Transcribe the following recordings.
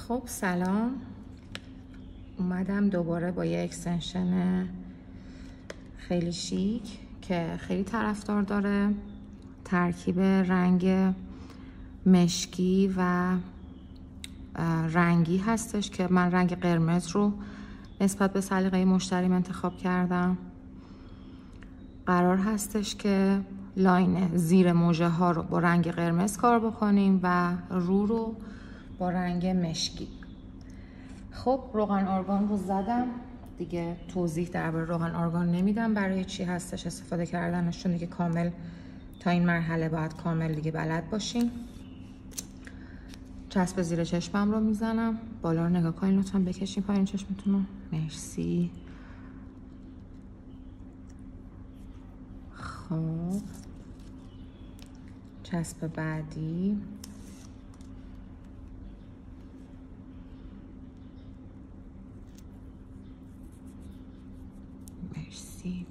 خب سلام، اومدم دوباره با یه اکستنشن خیلی شیک که خیلی طرفدار داره. ترکیب رنگ مشکی و رنگی هستش که من رنگ قرمز رو نسبت به سلیقه مشتریم انتخاب کردم. قرار هستش که لاین زیر موژه ها رو با رنگ قرمز کار بکنیم و رو با رنگ مشکی. خب روغن آرگان رو زدم دیگه، توضیح درباره روغن آرگان نمیدم برای چی هستش استفاده کردنش، چون دیگه کامل تا این مرحله باید کامل دیگه بلد باشیم. چسب زیر چشمم رو میزنم، بالا رو نگاه کنین لطفا، بکشین پایین چشمتون رو. مرسی. خب چسب بعدی مرسی.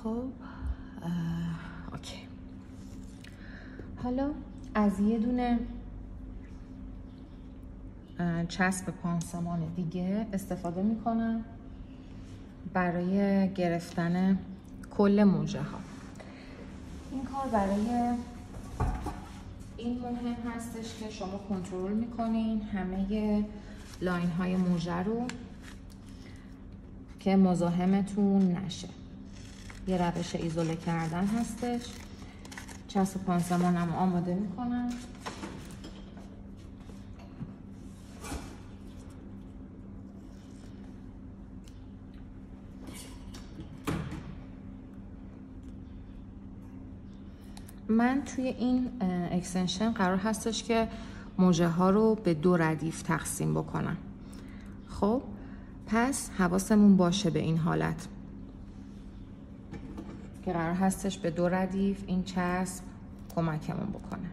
خب اوکی، حالا از یه دونه چسب پانسمان دیگه استفاده میکنم برای گرفتن کل موژه ها. این کار برای این مهم هستش که شما کنترل میکنین همه لاین های موژه رو که مزاحمتون نشه. یه روش ایزوله کردن هستش. چسب پانسمانم آماده میکنم. من توی این اکستنشن قرار هستش که موژه ها رو به 2 ردیف تقسیم بکنم. خب پس حواسمون باشه به این حالت که قرار هستش به 2 ردیف این چسب کمکمون بکنه.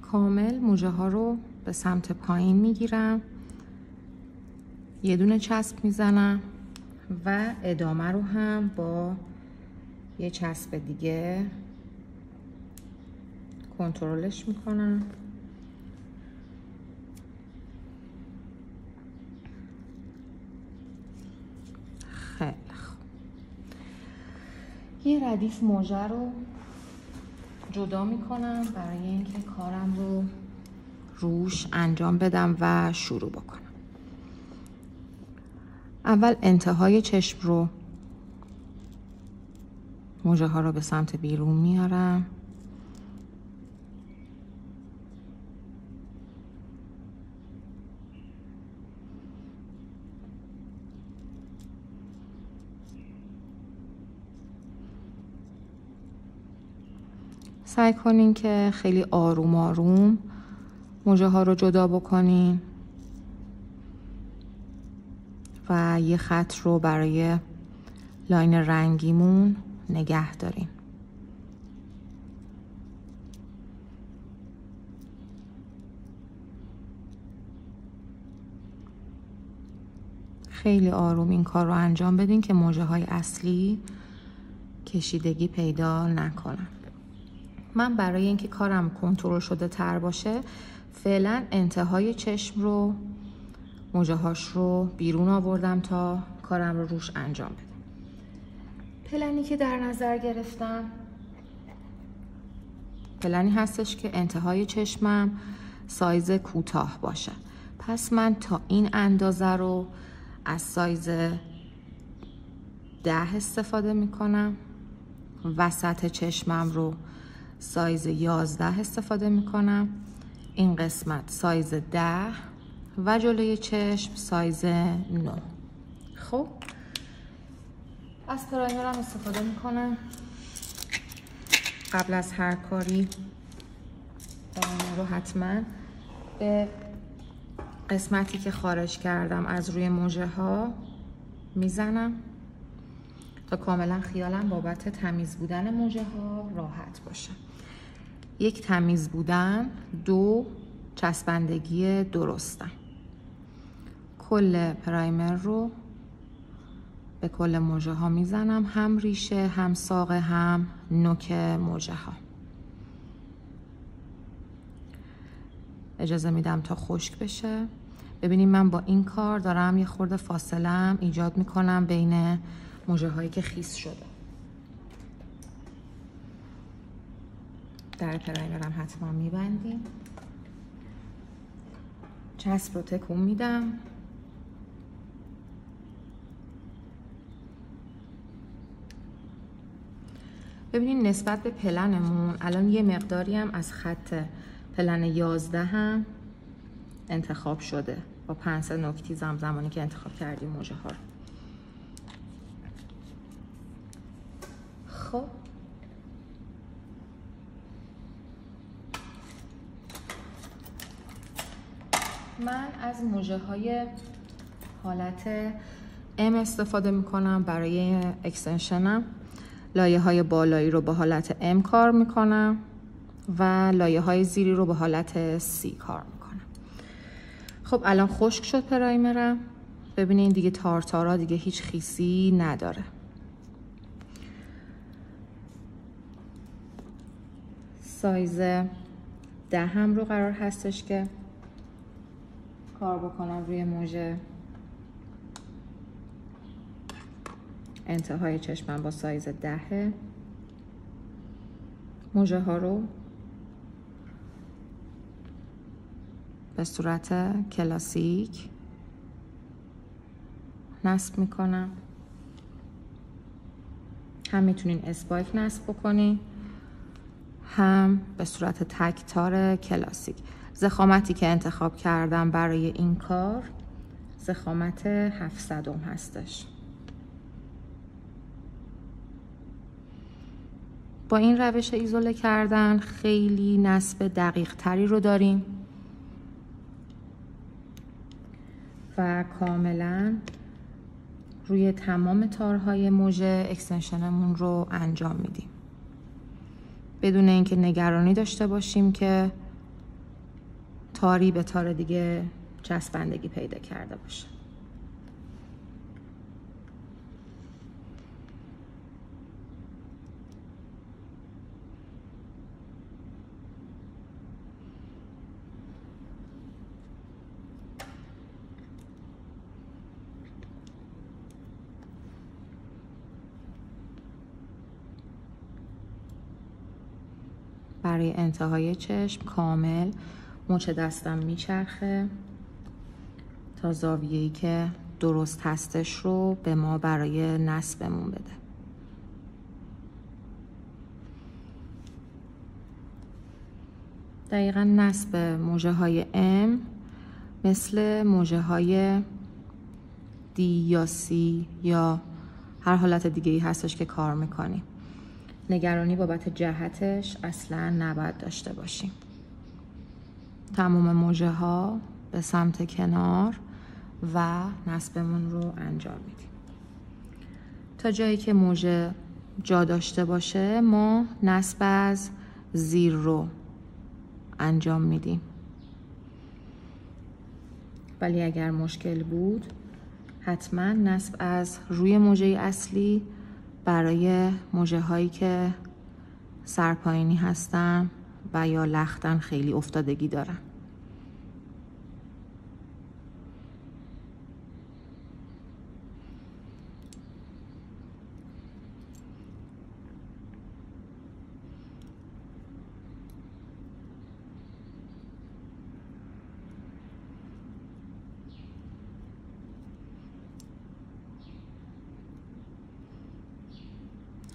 کامل موژه ها رو به سمت پایین میگیرم، یه دونه چسب میزنم و ادامه رو هم با یه چسب دیگه کنترلش میکنم. خیلی خوب، یه ردیف موژه رو جدا میکنم برای اینکه کارم رو روش انجام بدم و شروع بکنم. اول انتهای چشم رو موژه ها رو به سمت بیرون میارم. سعی کنین که خیلی آروم آروم موژه ها رو جدا بکنین و یه خط رو برای لاین رنگیمون نگه دارین. خیلی آروم این کار رو انجام بدین که موژه های اصلی کشیدگی پیدا نکنن. من برای اینکه کارم کنترل شده تر باشه فعلا انتهای چشم رو موژه هاش رو بیرون آوردم تا کارم رو روش انجام بدم. پلنی که در نظر گرفتم پلنی هستش که انتهای چشمم سایز کوتاه باشه. پس من تا این اندازه رو از سایز 10 استفاده میکنم. وسط چشمم رو سایز 11 استفاده میکنم. این قسمت سایز 10 و جلوی چشم سایز 9. خب از پرایمرم استفاده میکنم. قبل از هر کاری پرایمر رو حتما به قسمتی که خارج کردم از روی موژه ها میزنم تا کاملا خیالم بابت تمیز بودن موجه ها راحت باشه. 1 تمیز بودن، 2 چسبندگی درستم. کل پرایمر رو به کل موجه ها میزنم، هم ریشه، هم ساق، هم نوک موجه ها. اجازه میدم تا خشک بشه. ببینیم من با این کار دارم یه خورده فاصله ایجاد میکنم بین موجه هایی که خیس شده. در پرایمرم حتما میبندیم. چسب رو تکون میدم. ببینید نسبت به پلنمون الان یه مقداری هم از خط پلن 11 هم انتخاب شده با پنسل نوک‌تیز زمانی که انتخاب کردیم موجه ها رو. خب من از موجه های حالت M استفاده میکنم برای اکستنشنم. لایه های بالایی رو به حالت M کار میکنم و لایه های زیری رو به حالت C کار میکنم. خب الان خشک شد پرایمرم. ببینید دیگه تارتارا دیگه هیچ خیسی نداره. سایز 10 هم رو قرار هستش که کار بکنم روی موجه. انتهای چشمم با سایز 10. موجه ها رو به صورت کلاسیک نصب میکنم. هم میتونین اسپایک نصب بکنین، هم به صورت تک تار کلاسیک. ضخامتی که انتخاب کردم برای این کار ضخامت 700 هستش. با این روش ایزوله کردن خیلی نصب دقیق تری رو داریم و کاملا روی تمام تارهای موژه اکستنشنمون رو انجام میدیم بدون اینکه نگرانی داشته باشیم که تاری به تار دیگه چسبندگی پیدا کرده باشه. برای انتهای چشم کامل مچ دستم میچرخه تا زاویه‌ای که درست هستش رو به ما برای نصبمون بده. دقیقاً نصب موجه های M مثل موجه های D یا C یا هر حالت دیگه ای هستش که کار میکنیم. نگرانی بابت جهتش اصلا نباید داشته باشیم. تمام موجه ها به سمت کنار و نصبمون رو انجام میدیم. تا جایی که موجه جا داشته باشه ما نصب از زیر رو انجام میدیم. ولی اگر مشکل بود حتما نصب از روی موجه اصلی برای موجه هایی که سرپایینی هستن و یا لختن خیلی افتادگی دارن.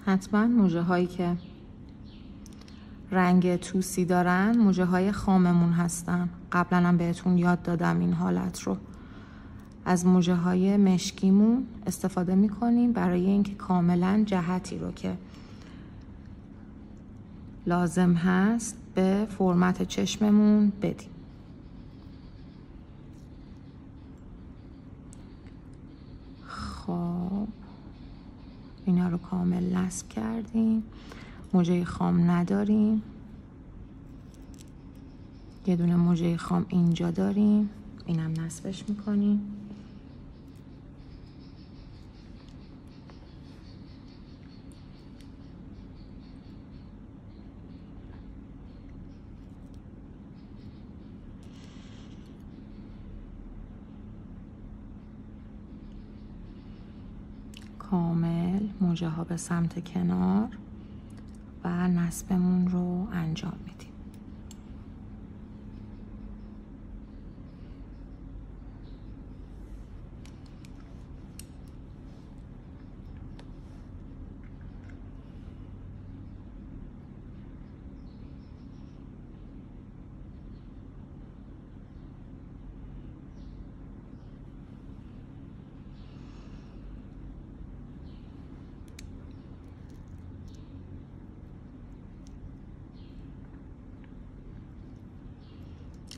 حتما موجه هایی که رنگ توسی دارن موجه های خاممون هستن. قبلا هم بهتون یاد دادم این حالت رو. از موجه های مشکیمون استفاده میکنیم برای اینکه کاملا جهتی رو که لازم هست به فرمت چشممون بدیم. خب اینا رو کامل نصب کردیم. موجه خام نداریم، یه دونه موجه خام اینجا داریم، اینم نصبش میکنیم. کامل موجه ها به سمت کنار و نصبمون رو انجام میدیم.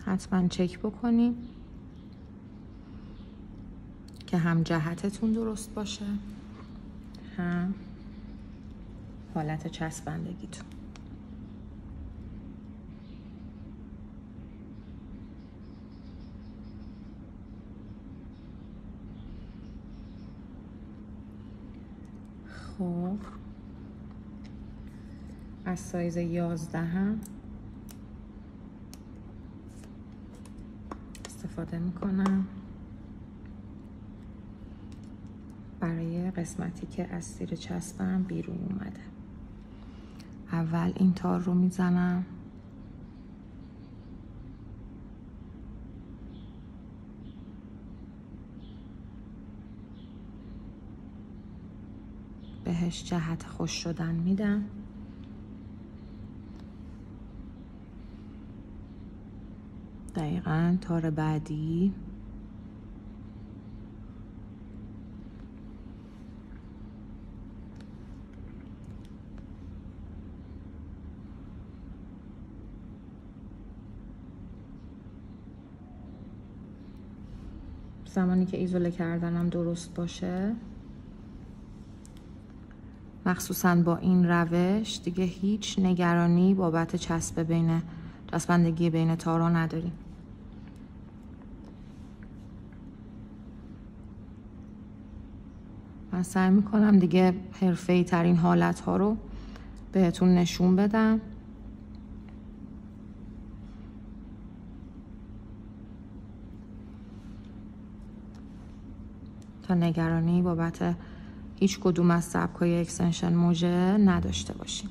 حتما چک بکنیم که هم جهتتون درست باشه هم حالت چسبندگیتون. خب از سایز 11 هم استفاده میکنم برای قسمتی که از زیر چسبم بیرون اومده. اول این تار رو میزنم، بهش جهت خوش شدن میدم. دقیقاً تار بعدی زمانی که ایزوله کردنم درست باشه، مخصوصاً با این روش دیگه هیچ نگرانی بابت چسبندگی بین تارا نداریم. من سعی میکنم دیگه حرفه‌ای ترین حالت ها رو بهتون نشون بدم. تا نگرانی بابت هیچ کدوم از سبک‌های اکستنشن موژه نداشته باشیم.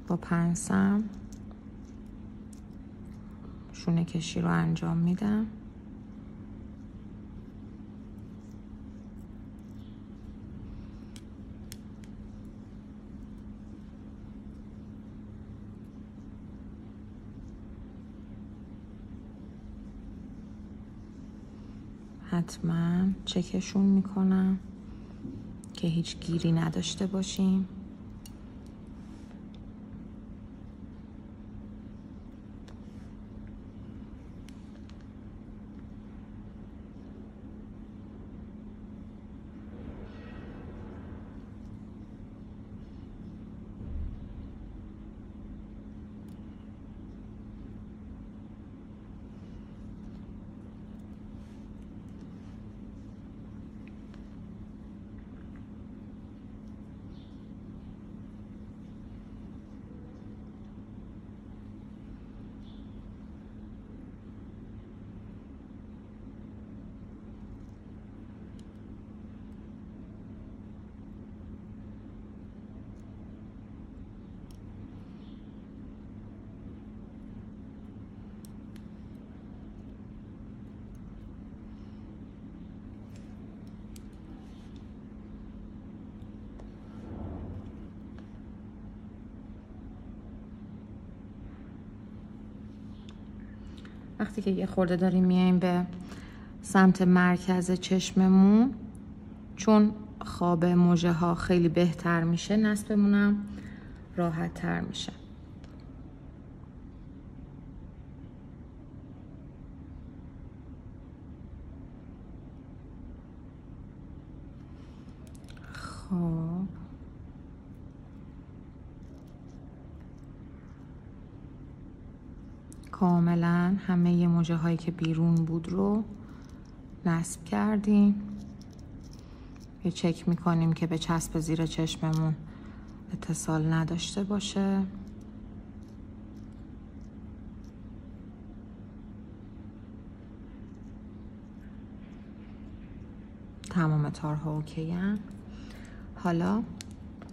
با پنسم شونه کشی رو انجام میدم. حتما چکشون میکنم که هیچ گیری نداشته باشیم. وقتی که یه خورده داریم میایم به سمت مرکز چشممون، چون خواب موژه ها خیلی بهتر میشه، نصبمونم راحت تر میشه. خب کاملا همه موجه هایی که بیرون بود رو نصب کردیم. یه چک میکنیم که به چسب زیر چشممون اتصال نداشته باشه. تمام تارها اوکی هم. حالا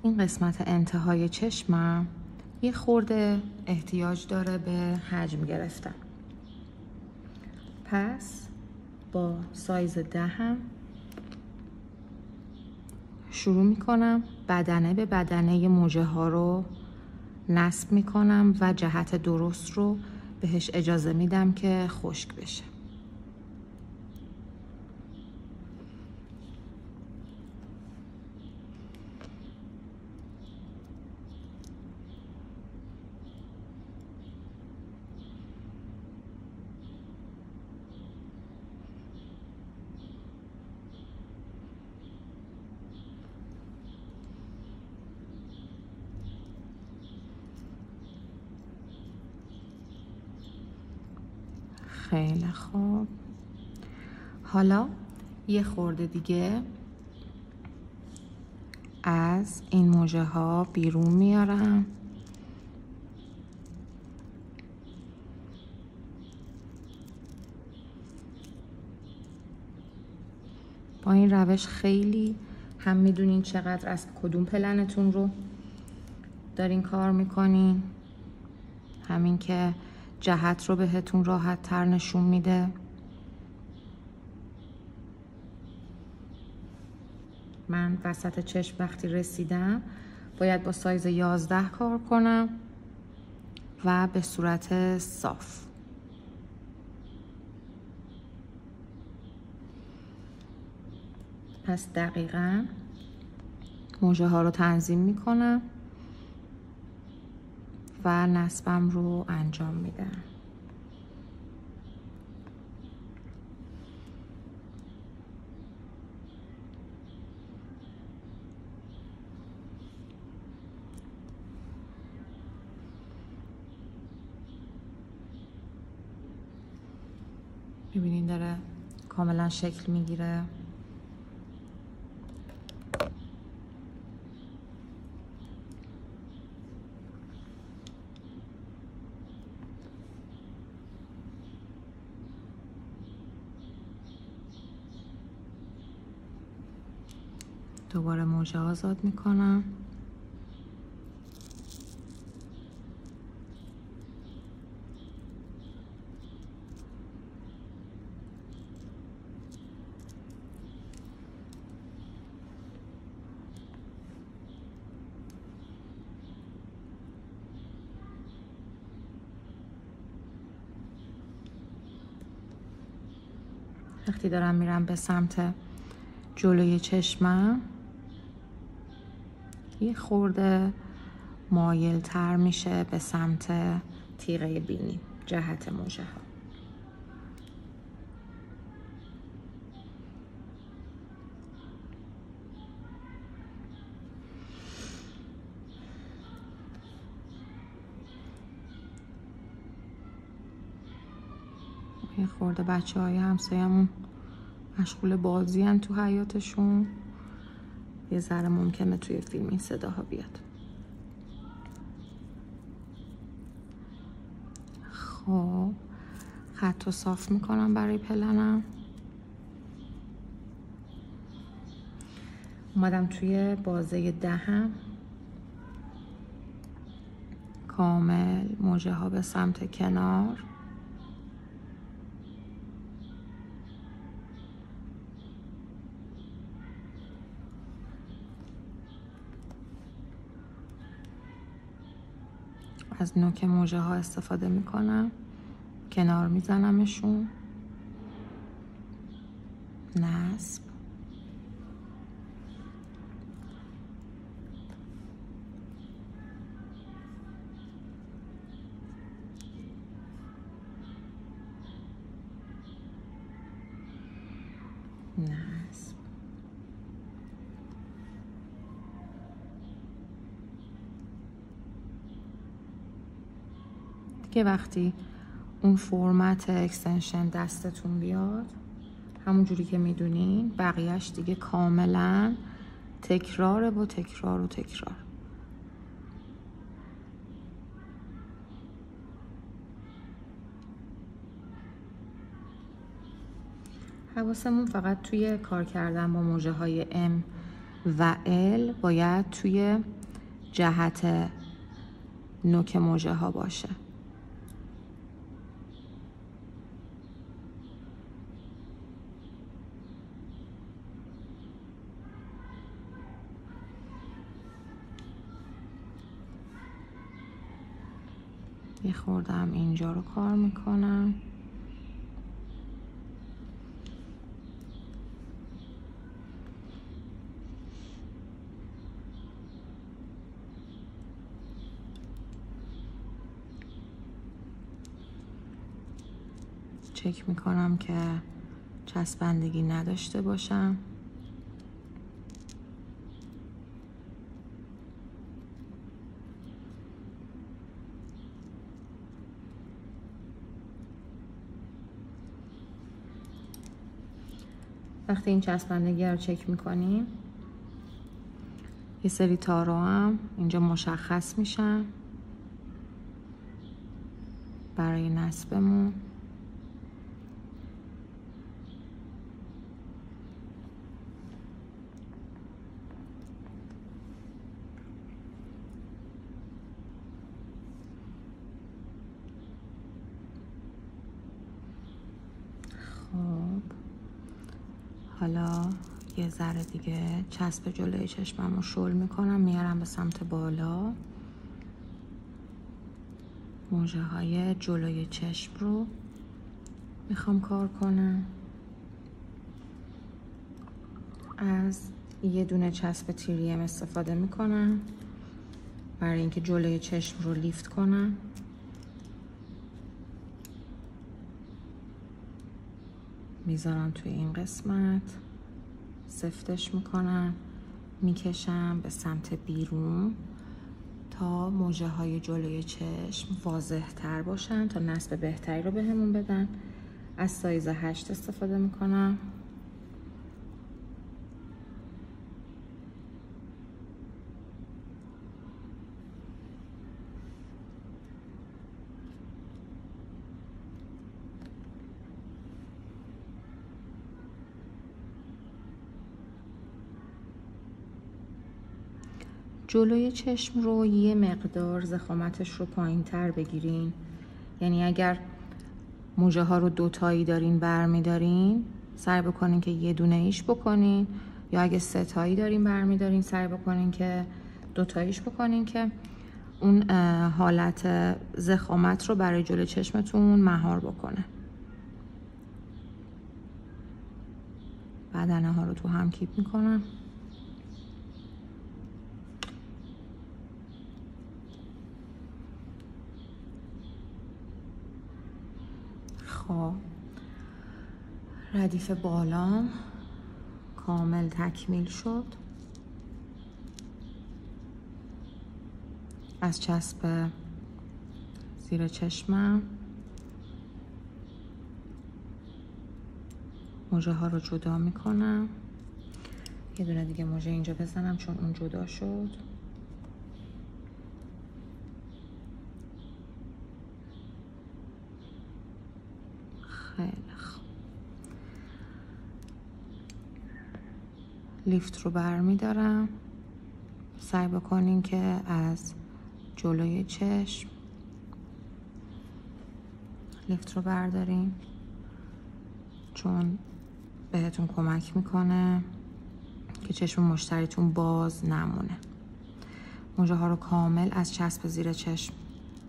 این قسمت انتهای چشمم یه خورده احتیاج داره به حجم گرفتن. پس با سایز 10 شروع میکنم بدنه به بدنه موجه ها رو نصب میکنم و جهت درست رو بهش اجازه میدم که خشک بشه. خیلی خوب. حالا یه خورده دیگه از این موجه ها بیرون میارم. با این روش خیلی هم میدونین چقدر از کدوم پلنتون رو دارین کار میکنین، همین که جهت رو بهتون راحت تر نشون میده. من وسط چشم وقتی رسیدم باید با سایز 11 کار کنم و به صورت صاف. پس دقیقاً موجه ها رو تنظیم میکنم و نصبم رو انجام میدم. ببینین داره کاملا شکل میگیره. دوباره موجه آزاد میکنم. وقتی دارم میرم به سمت جلوی چشمم یه خورده مایل تر میشه به سمت تیغه بینی، جهت موجه ها. یه خورده بچه های همسایمون مشغول بازی هن تو حیاتشون، یه ذره ممکنه توی فیلم این صداها بیاد. خب خط رو صاف میکنم برای پلنم. اومدم توی بازه 10 کامل موجه ها به سمت کنار. از نوک موجه ها استفاده میکنم، کنار میزنمشون، نصب، نصب. که وقتی اون فرمت اکستنشن دستتون بیاد همون جوری که میدونین بقیهش دیگه کاملا تکراره و تکرار و تکرار. حواسمون فقط توی کار کردن با موجه های M و L باید توی جهت نوک موجه ها باشه. یه خوردم اینجا رو کار میکنم. چک میکنم که چسبندگی نداشته باشم. وقتی این چسبندگی رو چک میکنیم یه سری تارو هم اینجا مشخص میشن برای نصبمون. خب حالا یه ذره دیگه چسب جلوی چشمم رو شل میکنم، میارم به سمت بالا. موجه های جلوی چشم رو میخوام کار کنم. از یه دونه چسب تیریم استفاده میکنم برای اینکه جلوی چشم رو لیفت کنم. میذارم توی این قسمت، سفتش میکنم، میکشم به سمت بیرون تا موجه های جلوی چشم واضح تر باشن، تا نصب بهتری رو بهمون بدن. از سایز 8 استفاده میکنم. جلوی چشم رو یه مقدار ضخامتش رو پایین تر بگیرین. یعنی اگر موجه ها رو دوتایی دارین برمی دارین سعی بکنین که یه دونه ایش بکنین، یا اگه سه تایی دارین برمی دارین سعی بکنین که دوتاییش بکنین که اون حالت ضخامت رو برای جلوی چشمتون مهار بکنه. بدنه ها رو تو هم کیپ میکنم. خب ردیف بالام کامل تکمیل شد. از چسب زیر چشمم موجه ها رو جدا میکنم. یه دونه دیگه موجه اینجا بزنم چون اون جدا شد. خیلی خوب. لیفت رو برمی دارم. سعی بکنین که از جلوی چشم لیفت رو بردارین چون بهتون کمک میکنه که چشم مشتریتون باز نمونه. موجه ها رو کامل از چسب زیر چشم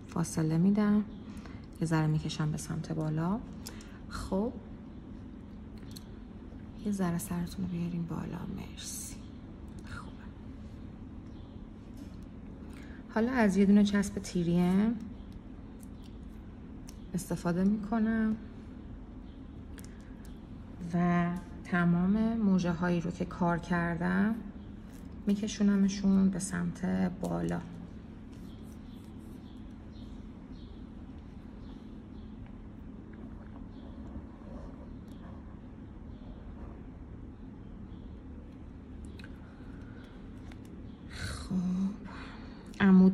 فاصله میدم. یه ذره میکشم به سمت بالا. خب یه ذره سرتون رو بیاریم بالا. مرسی. خوبه. حالا از یه دونه چسب تیریم استفاده میکنم و تمام موجه هایی رو که کار کردم میکشونمشون به سمت بالا.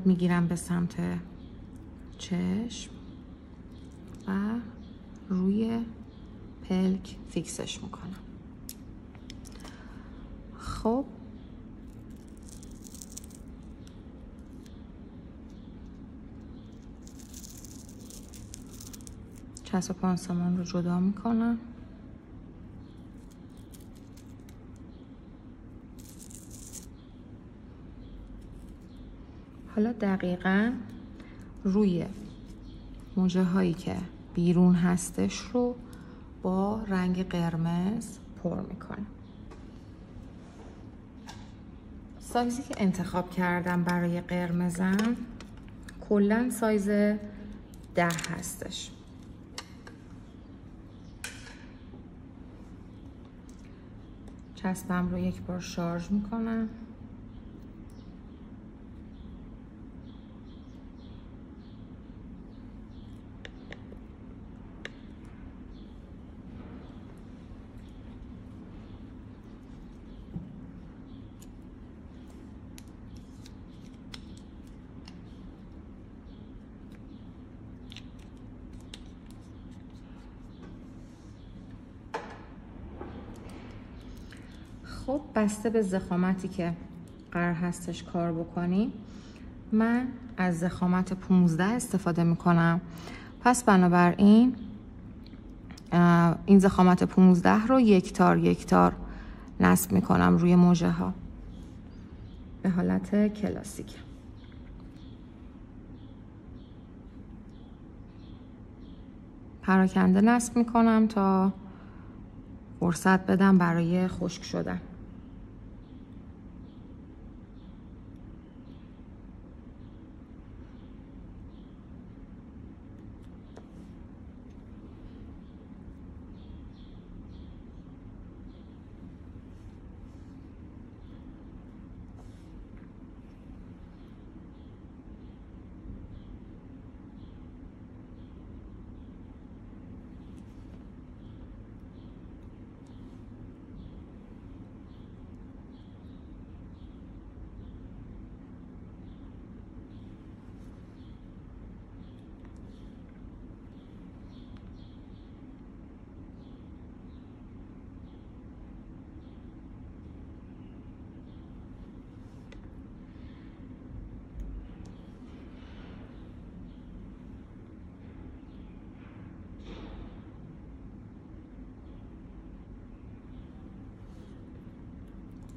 میگیرم به سمت چشم و روی پلک فیکسش میکنم. خب چسب پانسمان رو جدا میکنم. حالا دقیقاً روی موجه هایی که بیرون هستش رو با رنگ قرمز پر میکنم. سایزی که انتخاب کردم برای قرمزم کلاً سایز 10 هستش. چسبم رو یک بار شارژ میکنم. خب بسته به ضخامتی که قرار هستش کار بکنیم، من از ضخامت 15 استفاده میکنم. پس بنابراین این ضخامت 15 رو یک تار نصب میکنم روی موجه ها به حالت کلاسیک. پراکنده نصب میکنم تا فرصت بدم برای خشک شدن.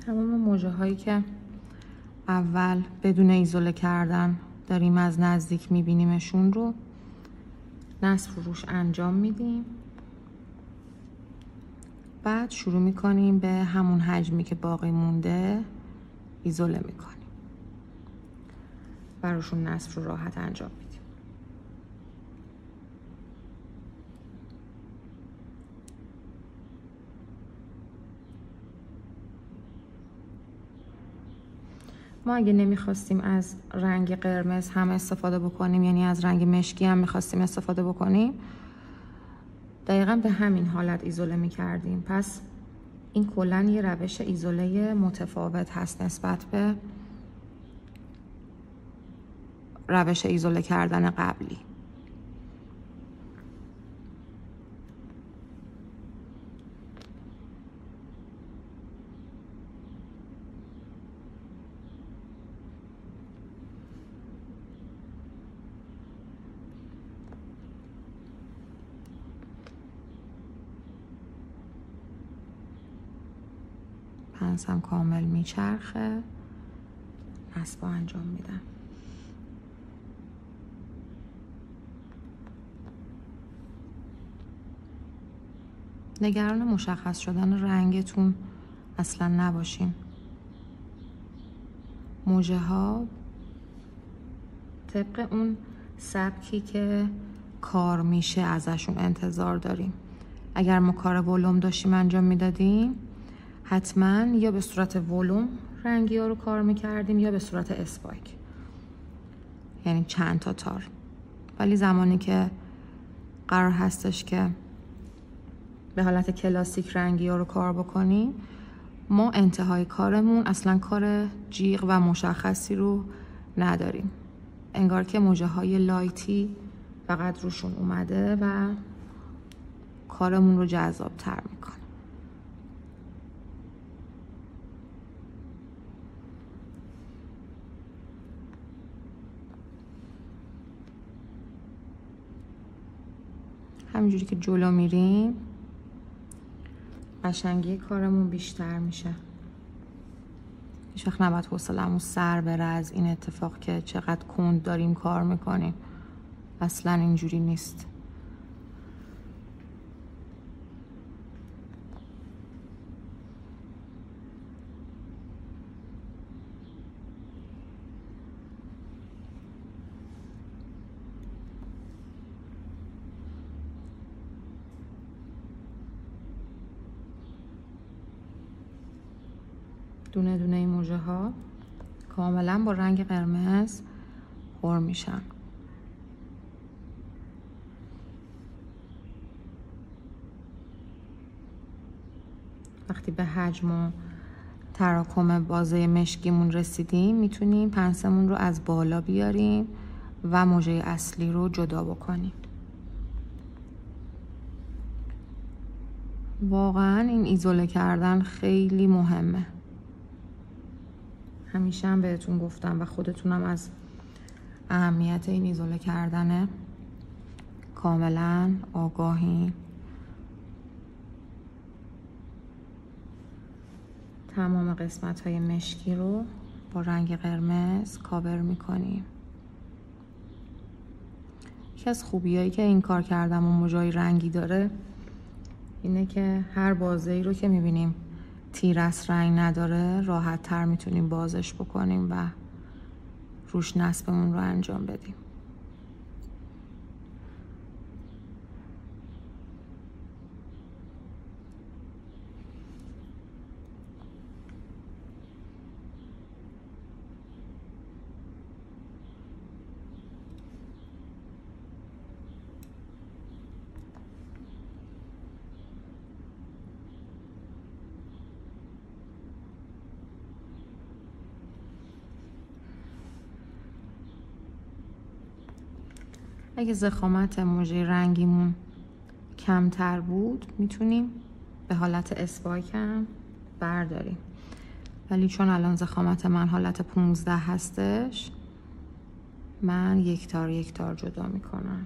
تمام موجه هایی که اول بدون ایزوله کردن داریم از نزدیک میبینیمشون رو نصب روش انجام میدیم. بعد شروع میکنیم به همون حجمی که باقی مونده ایزوله میکنیم. براشون نصب رو راحت انجام میدیم. ما اگه نمیخواستیم از رنگ قرمز هم استفاده بکنیم، یعنی از رنگ مشکی هم میخواستیم استفاده بکنیم، دقیقاً به همین حالت ایزوله میکردیم. پس این کلاً یه روش ایزوله متفاوت هست نسبت به روش ایزوله کردن قبلی. پنسم کامل میچرخه، نصب انجام میدم. نگران مشخص شدن رنگتون اصلا نباشین. موجه ها طبق اون سبکی که کار میشه ازشون انتظار داریم. اگر ما کار ولوم داشتیم انجام میدادیم، حتما یا به صورت ولوم رنگی ها رو کار میکردیم یا به صورت اسپایک، یعنی چند تا تار. ولی زمانی که قرار هستش که به حالت کلاسیک رنگی ها رو کار بکنیم، ما انتهای کارمون اصلا کار جیغ و مشخصی رو نداریم. انگار که موجه های لایتی فقط روشون اومده و کارمون رو جذاب تر میکنه. همینجوری که جلو میریم قشنگی کارمون بیشتر میشه. هیچ وقت نباید حوصله‌مون سر بره از این اتفاق که چقدر کند داریم کار میکنیم. اصلا اینجوری نیست. دونه دونه این موجه ها کاملا با رنگ قرمز پر میشن. وقتی به حجم و تراکم بازه مشکیمون رسیدیم میتونیم پنسمون رو از بالا بیاریم و موجه اصلی رو جدا بکنیم. واقعا این ایزوله کردن خیلی مهمه. همیشه هم بهتون گفتم و خودتونم از اهمیت این ایزوله کردن کاملا آگاهین. تمام قسمت های مشکی رو با رنگ قرمز کاور میکنیم. یکی از خوبیایی که این کار کردم و موجای رنگی داره اینه که هر بازه‌ای رو که میبینیم تیرس رنگ نداره راحت تر میتونیم بازش بکنیم و روش نصبمون رو انجام بدیم. اگه ضخامت موجه رنگیمون کمتر بود میتونیم به حالت اسپایک هم برداریم، ولی چون الان ضخامت من حالت 15 هستش من یک تار جدا میکنم.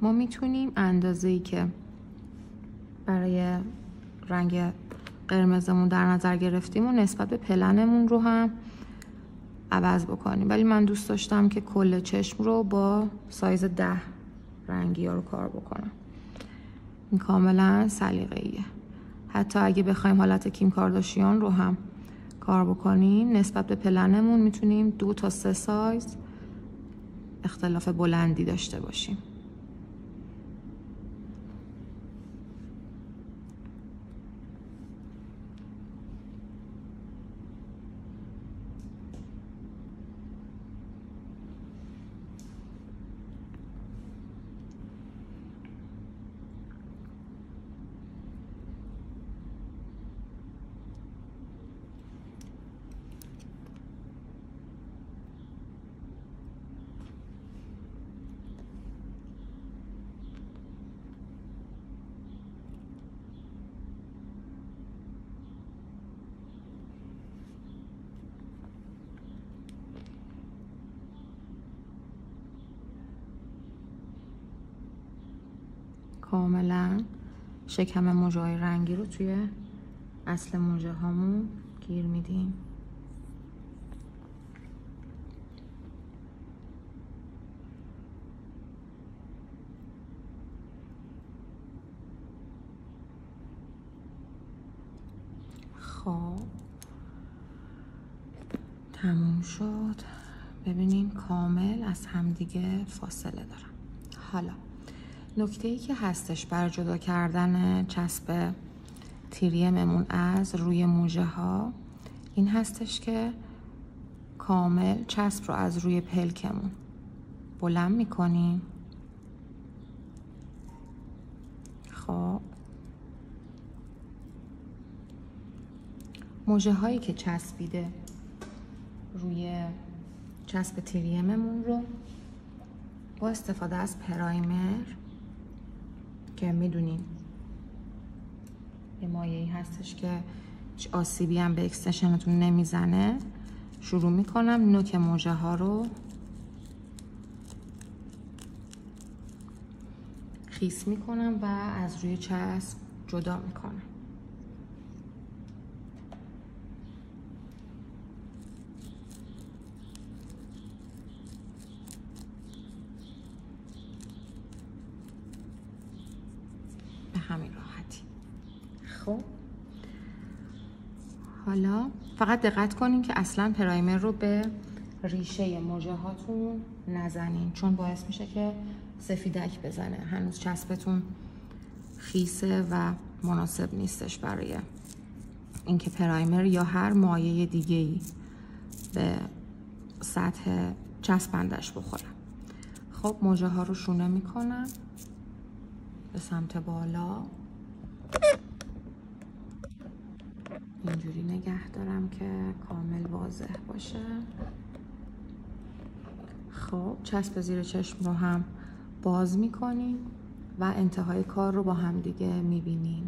ما میتونیم اندازه‌ای که برای رنگ قرمزمون در نظر گرفتیم و نسبت به پلنمون رو هم عوض بکنیم، ولی من دوست داشتم که کل چشم رو با سایز 10 رنگی ها رو کار بکنم. این کاملا سلیقه‌ایه. حتی اگه بخوایم حالت کیم کارداشیان رو هم کار بکنیم نسبت به پلنمون میتونیم 2 تا 3 سایز اختلاف بلندی داشته باشیم. کاملا شکم موجه‌های رنگی رو توی اصل موجه هامون گیر میدیم. خب تموم شد. ببینین کامل از همدیگه فاصله دارن. حالا نکته‌ای که هستش برای جدا کردن چسب تیریممون از روی موجه ها این هستش که کامل چسب رو از روی پلکمون بلند میکنیم. خب موجه هایی که چسبیده روی چسب تریممون رو با استفاده از پرایمر که میدونین یه مایعی هستش که هیچ آسیبی هم به اکستنشنتون نمیزنه، شروع میکنم نوک موجه ها رو خیس میکنم و از روی چسب جدا میکنم. به همین راحتی. خب حالا فقط دقت کنین که اصلا پرایمر رو به ریشه موجه هاتون نزنین، چون باعث میشه که سفیدک بزنه. هنوز چسبتون خیسه و مناسب نیستش برای اینکه پرایمر یا هر مایع دیگه‌ای به سطح چسبندش بخوره. خب موجه ها رو شونه میکنم به سمت بالا، اینجوری نگه دارم که کامل واضح باشه. خب چسب زیر چشم رو هم باز میکنیم و انتهای کار رو با هم دیگه میبینیم.